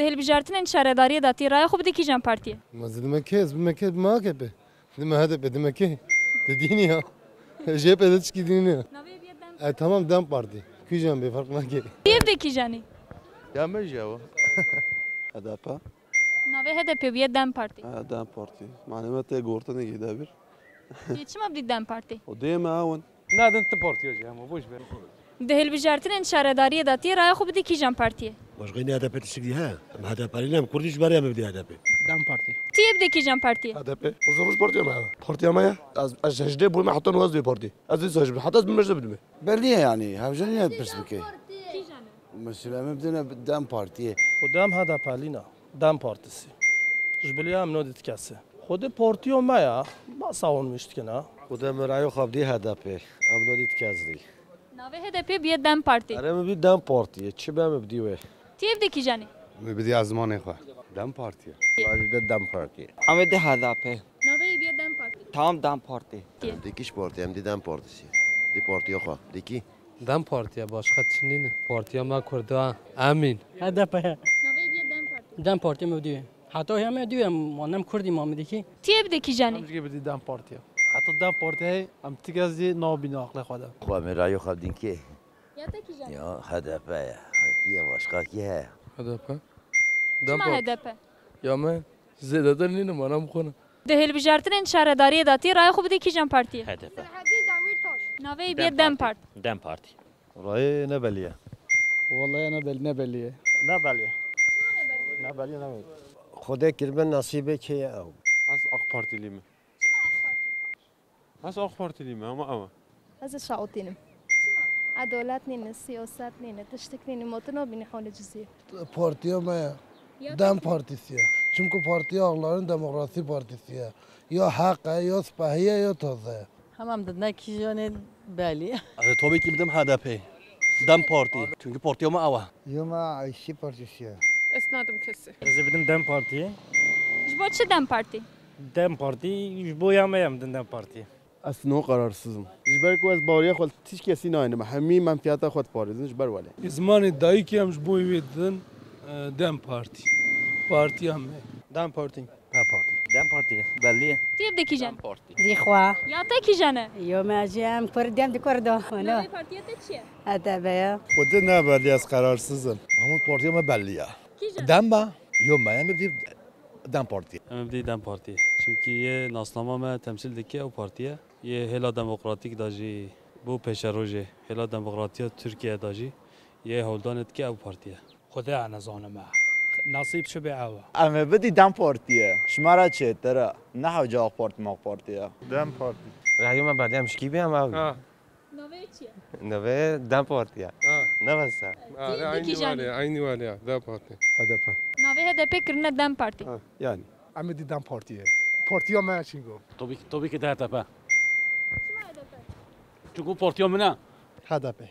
دهل بجارتن شهرداری داتی رای خوب دیکی جان پارتیه مزدم کیز بمکه ما که به دم هذا بدم که تدینی ها جیب ادش کی دینی تمام دم پارتی کی جان به فرق نکه تیف دیکی جانی یا مجاوا هدفه نوی هدف بیاد دم پارتی دم پارتی معلومات گورتا نگیده بیر چی ما بدید دم پارتی و دیم اون نه دنت پارتیه جامو بوش بر دهل بجارتن شهرداری داتی رای خوب دیکی جان پارتیه باش غيني هذا بيت الشقي ها هذا برينام كرديش بريا مبدي هذا بيت دم پارتی تیف دیکی جان پارتیه هذا بي وزوج بارتي معاه بارتي معايا از هجده بول ما حطون وزن بارتي از هجده حتى بالمجد بدمه بليه يعني هاوجانيات بس بكي مثلا مبدنا قدام بارتيه قدام هذا بالينا دم پارتیسی جبلیا هم نودت کسه خود پارتیو مایا ما ساون میشت کنه قدام رايو خابدي هذا بي امنودي تكازري نوی هدف بیاد دم پارتی انا مبدي دام بارتي تشي بام مبدي وي تیف دیکی جانی بدي ازمان خو دم پارتی دام بارتي Ahmet de HDP. نوی بیاد دم پارتی Tamam DEM Parti. دیکیش پارتی هم دیدم پارتیسی دی پارتی خوا دیکی دم پارتیا باشقا چنین پارتیا ما کرده امین هدف نوی بیاد دم پارتی دم پارتی مودی حتی هم مودی مانم کردی ما میدی کی تیف دیکی جانی همش بدی دم پارتیا حتی دم پارتی هم تیگازی نابینا عقل خدا خوا من رایو خواب دین که یا تکی جانی یا هدفه کیه باشقا کیه هدف چی ما هدف یا من زیاده در نینه منم خونه دهل بجارتن شهرداری داتی رای خوب دیکی جان پارتیه هدفه نوی بیاد دم پارت دم پارتی راي نبليه والله انا نبلیه نبليه نبليه نبليه خدا كربن نصيبك هي او از اق پارتی لیمه از اق پارتی لیمه اما از شعوتينم عدالت نینه سیاست نینه تشتک نینه ماتنا بینی حال جزیه پارتیا ما دم پارتیسیه چونکه پارتیا اغلارن دموکراسی پارتیسیه یا حقه یا سپاهیه یا تازه هم دادن کی جان بلی tabii ki بدم HDP دم پارتی çünkü partiye ma ava يوم عايشي بارتيسيا اسنادم کسی از بدم دم پارتی جبو چه دم پارتی دم پارتی جبو یا میم دم پارتی اصلا قراrsızım جبر کو از باوری خود هیچ کسی نه اینه همین منفعت خود پاریزن جبر ولی زمان دایی که همش بوی ویدن دم پارتی پارتی هم دم پارتی DEM Parti. Belli. تیف دیکی جان دی خوا یا تکی جانه یوم اجام کردم دی کردو نوی پارتیه چیه هدف خود نه بلی از قراrsızım همون پارتی ما بلیه کی جان دم با یوم ما مبدی دم پارتی مبدی دم پارتی çünkü یه ناسنامه ما تمثیل دکی او پارتیه یه هلا دموکراتیک داجی بو پیش روزه هلا دموکراتیا ترکیه داجی یه هولدانت که او پارتیه خدا انا زانمه نصیب شو بعوا Ama بدي DEM Parti'ye. شمارة چه ترى نحو جاق بارتي ما بارتيه. دم پارتی رايو ما بعدي مش كيبي ام او نوی چیه نوي دام بارتي نه بس aynı var ya dam parti هدفه نوی هدف کرنه دم پارتی yani هم دیدم پارتیه پارتیا ما چینگو tabii ki de HDP çünkü partiye mi ne هدفه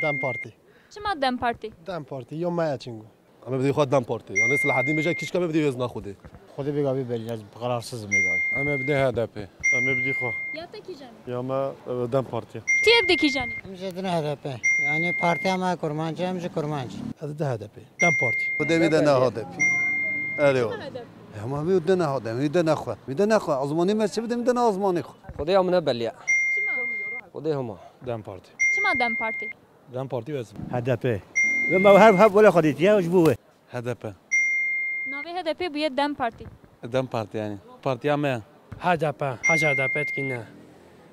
دم پارتی چه ما دم پارتی دم پارتی یا ما چینگو اما بدي خود دم پارتی يعني اصل حدين بيجي كيش كم بدي يزنا خودي خدا بيقابي بلي از قراrsızım بيقابي اما بدي HDP اما بدي خو یا تکی جانی یا ما دم پارتی تیف دیکی جانی مجدنا هدف يعني بارتيا ما كرمانجا مش كرمانجا هذا ده هدفه دم پارتی خدا میدن هدفی الو اما میدن هدف میدن خو میدن خو ازمانی ما چه بده میدن ازمانی خو خدا يوم نبليه چه ما خدا هما دم پارتی چه ما دم پارتی دم پارتی بس HDP ما هب ولا خديت يا وجبوه HDP نوی هدف بیاد دم پارتی دم پارتی yani partiye mi HDP HDP تكينا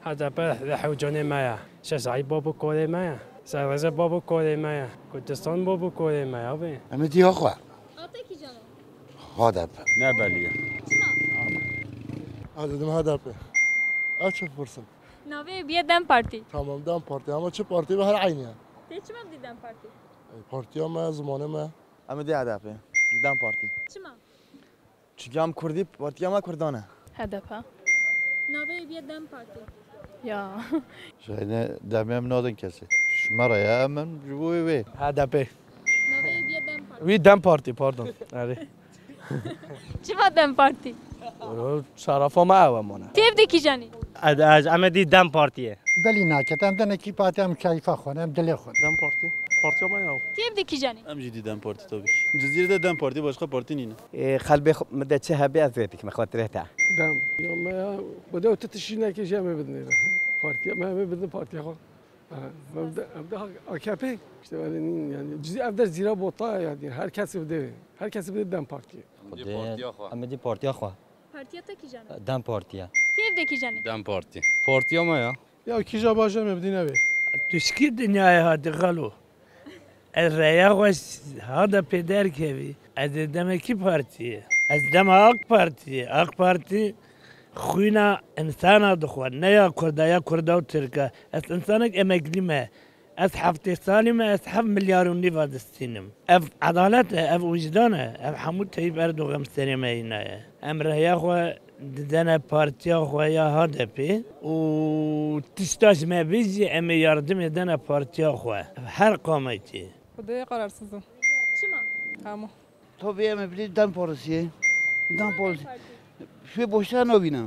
HDP ذا جوني مايا شسعي بابو كوري مايا سرزه بابو كوري مايا كردستان بابو كوري مايا بي اما دي اخوا یا تکی جانه هدف ne belli چه ما هذا دم هدفه اچه فرصه نوی بیاد دم پارتی تمام دم پارتی اما چه پارتی به هر عینیه تی چه ما بدید دم پارتی پارتیا ما زمانه ما Ama دي HDP. DEM Parti. چه ما Çünkü am Kurdi partiye ma Kurdana. هدف نوی بیاد دم پارتی یا şeyine demem nodun kesi şmara ya men juvi ve HDP نوی بیاد دم پارتی وی DEM Parti pardon آره چه ما دم پارتی شرفا ما ava مونه تیف دیکی جانی از امدی دم پارتیه بلی نکتم دنه کی پاتی هم کیفا خونم دل خود دم پارتی ما یا تیب دکی جانی ام جدی دم پارتی tabii ki. Cezir'de dem parti başka parti neyine? قلبي مدة شهبي أزيدك مخاطرتها دم يوم ما بدأوا تتشينا كي جامع بدنا بارتي ما بدنا بارتي خو أبدا AKP işte yani cüzi evde zira bota yani herkes bده دم پارتی Amedi partiya xwa. Partiya teki jani Dem partiya. Tیب دکی جانی Dem parti. Parti ama ya. یا کیجا باشه مبدی نبی تشكي دنيا هاد غلو الريا وش هذا بيدر كيفي از دمكي بارتي از دم اق بارتي خوينا انسان دخوان نيا كردا وتركا اس انسانك امكلمه از حفتي سالمه از حف مليار ونيفاد السينم اف عدالته اف وجدانه اف حمود طيب اردوغان سينما هنا امره يا خو دنا بارتيا خويا هدفي وتشتاش ما بيجي اما يردم دنا بارتيا خو هر قامتي خدای قراrsızım چما همو Tabii emekli dem partisi. Dem partisi. Şu boşta ne bina?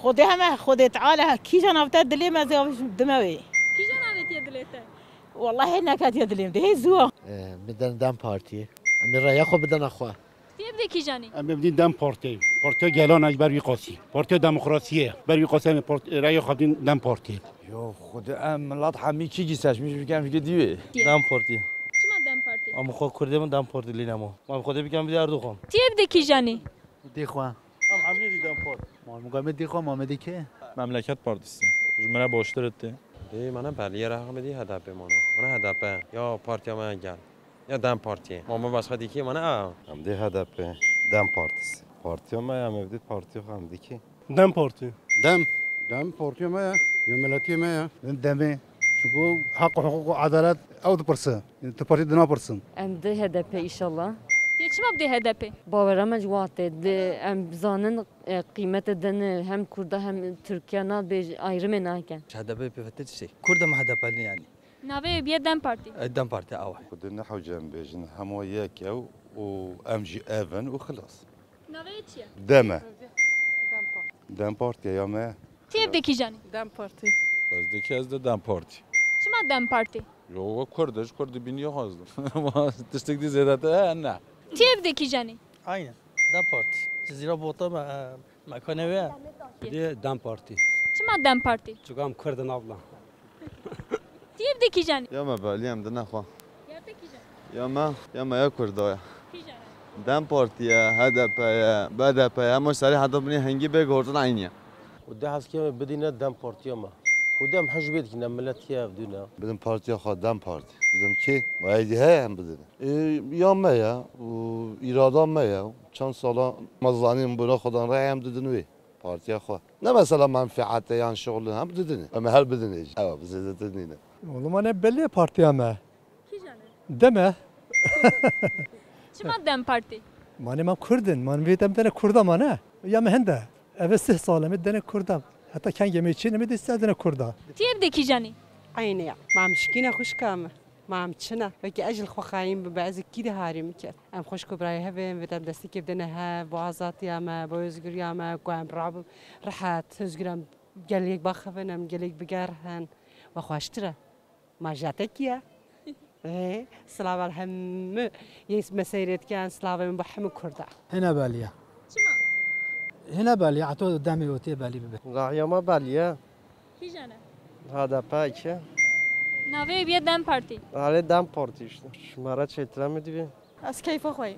خدای همه خدای تعالی کی جان افته دلی ما زیادش دموی کی جان آوت یدلیته والله نکات یدلیم ده زوا بدن دم پارتی امی رأی خو بدن أخوا تیب دکی جانی مبدی دم پارتی پارتی گلان بروی قاسی پارتی دموکراسیه بروی قاسی رأی خو بدین دم پارتی یا خود ملت همی کی گیسش میشه بگم دیگه دیوه دم پارتی چما دم پارتی اما خود کرده من دم پارتی لینمو من خود بگم بدی اردوغان تیب دکی جانی دی خو Am hamle dem parti. محمد دی خو محمدی که Memleket partisi. Jmene başlar etti. دی منم بلیه رقم دی هدف من هدف یا پارتی ما گل یا دم پارتی ماما başka diki mana Hem de HDP dem partisi. Parti ama ya mevcut parti yok hem de ki. Dem parti. Dem parti ama ya. Yömeleti ama ya. دمه شو حق وحقوق وعدالات او تبرسن تبارتي دنا برسن ام ده هدف انشالله تی چما بده هدفه باورم جواته ده ام زانن قیمت دن هم کرده هم ترکیه نا به ayrım ناکن هدف بفتشي كردم هدف يعني ناوی بیه دم پارتی دم بارتي أول خد نحو جنبيجن هم وياك و امجي ايفن وخلاص. ناوی چیه دمه دم parti ya me. تیب دکی جانی دم پارتی Özdeki ez de dem parti. چما دم پارتی Yo Kurdi biniyor hazır. Ama destekli zedate ne? تیب دکی جانی Aynen. Dem parti. Zira bota mekane ve. دی دم پارتی چما دم پارتی چگام کردن abla تیب دکی جانی یا ما بالیم ده نخوا یا دکی جانی یا ما یا کردایا کی جانی دم پارتیه هدف بدف اما سری حتی بنی هنگی به گردن عینیه وده هست که بدینه دم پارتی ما وده هم حج بید که نملتیه بدونه Bizim partiye خود dem parti. Bizimki vaydi he hem bizim. Yanma ya. İradanma ya. Çan sala mazlanim buna kudan rey hem dedin ve. Partiye خود. Ne mesela menfaate yan şoğlu hem dedin. Ama her bedin. Evet bize de dedin. Oğlum ne belli parti ama کی جانی deme چما دم پارتی mani man Kurdin man videm dene Kurdam ana ya mehende evet sih salam dene Kurdam hatta kan yemeği için mi de istedene Kurda تیب دکی جانی عینه ما مشکینه خوش کامه ما چنه وکی اجل خو خایم به بعضی کی ده هاری میکرد ام خوش کبرای هبم و دستی که بدنه ها با آزادی ما با özgürlüğü ما قام رعب راحت özgürüm گلیک بخوانم گلیک بگرهن و خوشتره ما جاتکیه سلام الهم یس مسیرت کن سلام من بحم کرده هنا باليه چما هنا باليه عطوا قدامي وتي بالي ببه رأی ما بلیه کی جانه هدف که ناوی بیه دم پارتی حالا دم پارتی işte شماره چطور میدی از کیف خوی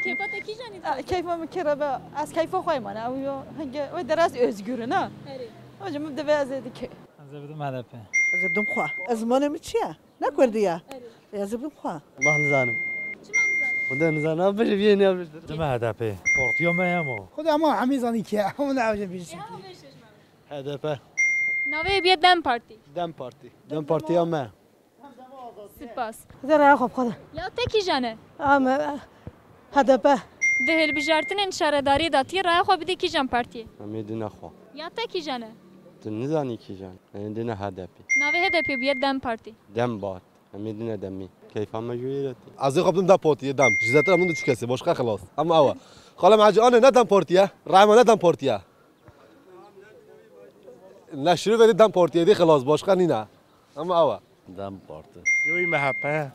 کیفا تکی جانی کیف ما کرده از کیف خوی من او هنگ و درس özgürü نه آجا مبدأ بازدی که از بدم هدف از بدم خوا از منم چیه نکردیه از بدم خوا ما نزانم چما نزانی خدا نزانم بشه بیانی دم هدف پارتیا ما همو خود اما همیزانی که همون عوجه بیشتر هدف ناوی بیه دم پارتی دم پارتی ما سپاس خدا را خوب خدا یا تکی جانه اما هدفه دهل بجارتن شهرداری داتی رای خو بده کی جان پارتی امیدی نخوا یا تکی جانه تو نزانی کی جان امیدی نه هدفی ناوی هدفی بیه دم پارتی دم باد امیدی نه دمی کیفم مجویرتی از قبل دم پارتیه دم جزات من دوش کسی باش خلاص اما اوا خاله معجانه نه دم پارتیه رای ما نه دم پارتیه نشری ولی دم پارتی دی خلاص باشقا نینا اما اوا دم پارتی یوی محبه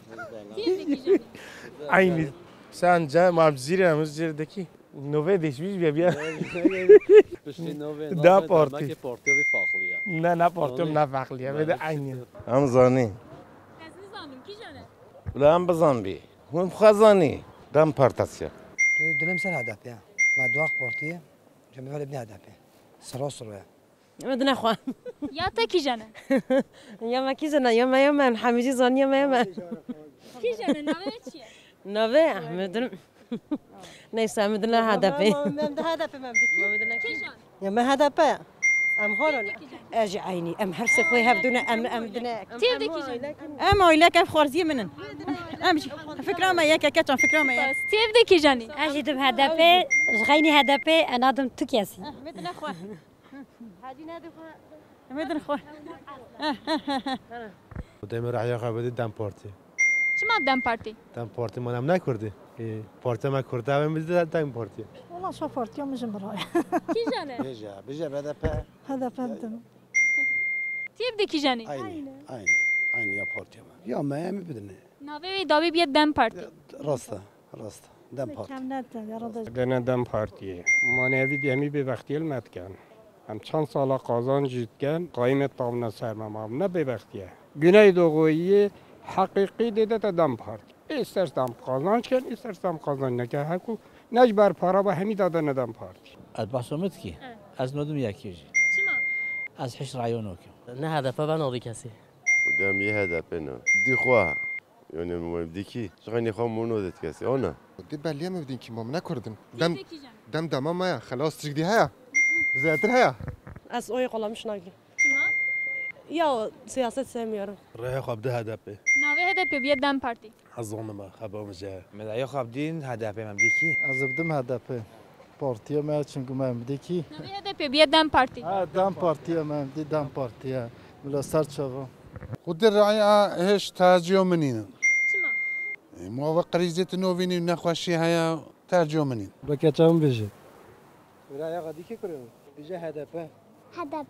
عینی sen cem abzire ama zirdeki nove deşmiş bia da parti ne parti ne farklı ve de aynı هم زانی ولا هم بزن بی هم خزانی دم پارتاسیا دلم سر هدف يا ما دواق بورتيه جميع ابن هدف سراسر يا بدنا اخوان یا تا کی جانه يا ما كيزنا يا ما حميدي زان يا ما کی جانه نامه چیه نوي احمد نيسا مدنا هدفي هدف ما بدك کی جان يا ما هدف ام هورن اجي عيني ام حرس خوي هبدنا ام دنا تيب دکی جانه ام ويلك اف خورزي منن امشي فكره ما ياك كاتون فكره ما ياك تيب دکی جانی اجي دم هدفي غيني هدفي انا دم تكياسي بدنا اخوه هادي نادي بدنا اخوه دم رعیا خبر دم پارتی چما دم پارتی دم پارتی منم نکردی پارتی ما کرده هم میده دم پارتی والله شو بورتيو مش براي کی جانه بيجا هدف هدف دم تيب دکی جانی عين يا بارتي يا ما يم بدنا ناوی داوی بیاد دم پارتی راستا دم پارتي كم نت يا رضا دنا دم پارتیه مانوی دیمی به وقتی المت کن هم چند سال قازان جید کن قایم تام نسرمم نه به وقتیه güney doğuyu حقیقی دیده تا دم پارتی استرسم قازان کن استرسم قازان نکه هکو نجبر پارا با همی داده ندم پارتی از باسمت کی از نودم یکی جی چما از حش رایونو کی نه هدف بنادی کسی ودم یه هدف نه دی خواه یعنی مبدی کی شغنی خواه مونو دت کسی آنها دي باليه ما بدين كي مام نكردن دم دم ما خلاص تجدي هيا زيادر هيا از اوی قلم شناگی چما یا سیاست سمیارم راه خواب ده هدف ناوی هدف بیاد دم پارتی حظون ما خبر مجه مدعی خواب دین هدف من دیکی از بدم هدف پارتی ما چنگو من دیکی ناوی هدف بیاد دم پارتی دم پارتی من دی دم پارتی ولا سر چاوا خود الرعاية هش تاجيو منين چما موافق قريزة نوفيني ونخوشي هيا تاجيو منين بکچم بشه ولا غادي كي كرو بيجا هدف هدف